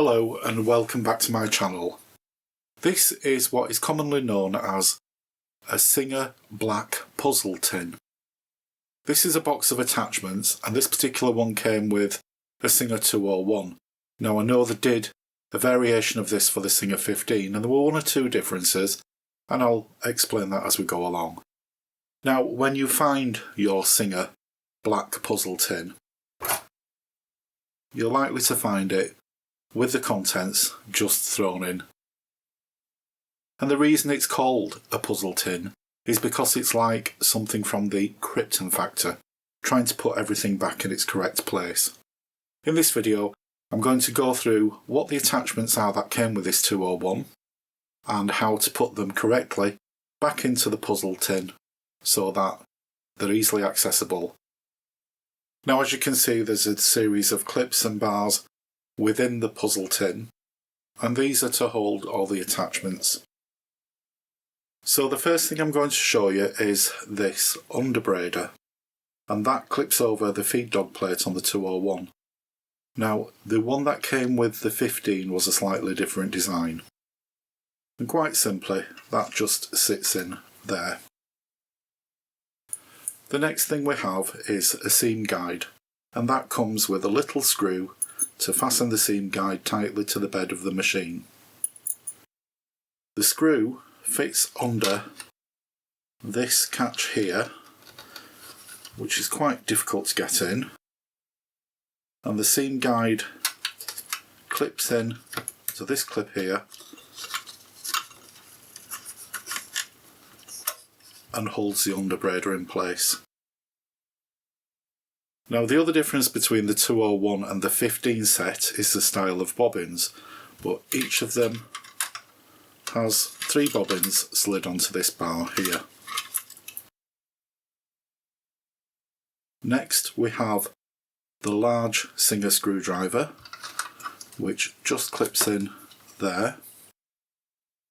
Hello and welcome back to my channel. This is what is commonly known as a Singer black puzzle tin. This is a box of attachments and this particular one came with a Singer 201. Now I know they did a variation of this for the Singer 15 and there were one or two differences and I'll explain that as we go along. Now when you find your Singer black puzzle tin, you're likely to find it with the contents just thrown in. And the reason it's called a puzzle tin is because it's like something from the Krypton factor, trying to put everything back in its correct place. In this video, I'm going to go through what the attachments are that came with this 201 and how to put them correctly back into the puzzle tin so that they're easily accessible. Now, as you can see, there's a series of clips and bars within the puzzle tin, and these are to hold all the attachments. So the first thing I'm going to show you is this underbrader, and that clips over the feed dog plate on the 201. Now the one that came with the 15 was a slightly different design, and quite simply that just sits in there. The next thing we have is a seam guide, and that comes with a little screw to fasten the seam guide tightly to the bed of the machine. The screw fits under this catch here, which is quite difficult to get in, and the seam guide clips in to this clip here and holds the underbrader in place. Now the other difference between the 201 and the 15 set is the style of bobbins, but each of them has 3 bobbins slid onto this bar here. Next we have the large Singer screwdriver, which just clips in there,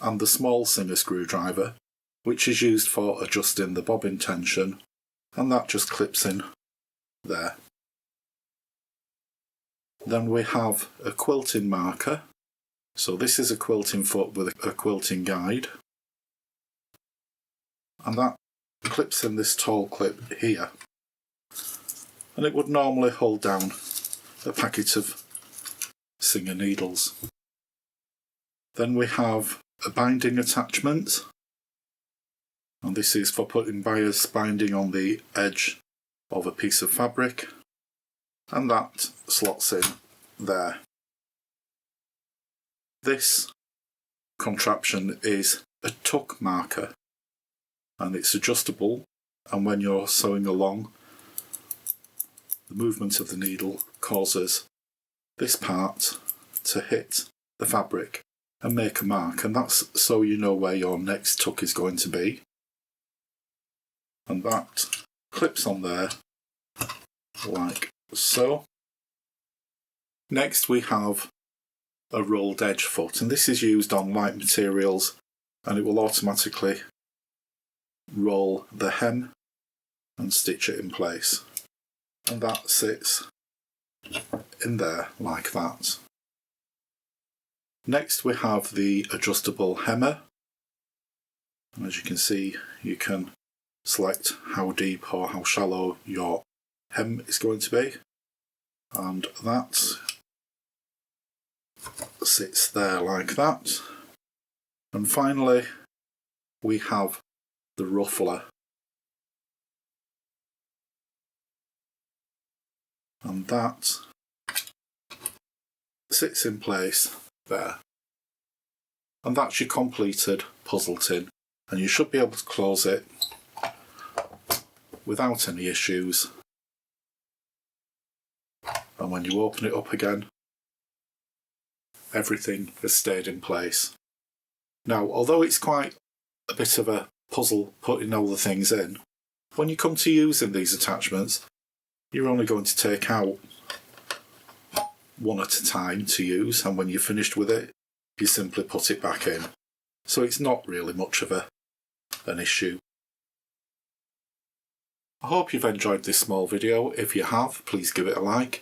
and the small Singer screwdriver, which is used for adjusting the bobbin tension, and that just clips in there. Then we have a quilting marker, so this is a quilting foot with a quilting guide, and that clips in this tall clip here, and it would normally hold down a packet of Singer needles. Then we have a binding attachment, and this is for putting bias binding on the edge of a piece of fabric, and that slots in there. This contraption is a tuck marker, and it's adjustable, and when you're sewing along, the movement of the needle causes this part to hit the fabric and make a mark, and that's so you know where your next tuck is going to be, and that clips on there like so. Next we have a rolled edge foot, and this is used on light materials, and it will automatically roll the hem and stitch it in place, and that sits in there like that. Next we have the adjustable hemmer, and as you can see you can select how deep or how shallow your hem is going to be, and that sits there like that. And finally we have the ruffler, and that sits in place there, and that's your completed puzzle tin, and you should be able to close it without any issues, and when you open it up again everything has stayed in place. Now although it's quite a bit of a puzzle putting all the things in, when you come to using these attachments you're only going to take out one at a time to use, and when you're finished with it you simply put it back in, so it's not really much of an issue. I hope you've enjoyed this small video. If you have, please give it a like.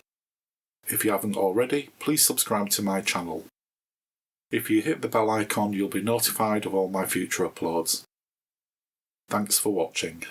If you haven't already, please subscribe to my channel. If you hit the bell icon, you'll be notified of all my future uploads. Thanks for watching.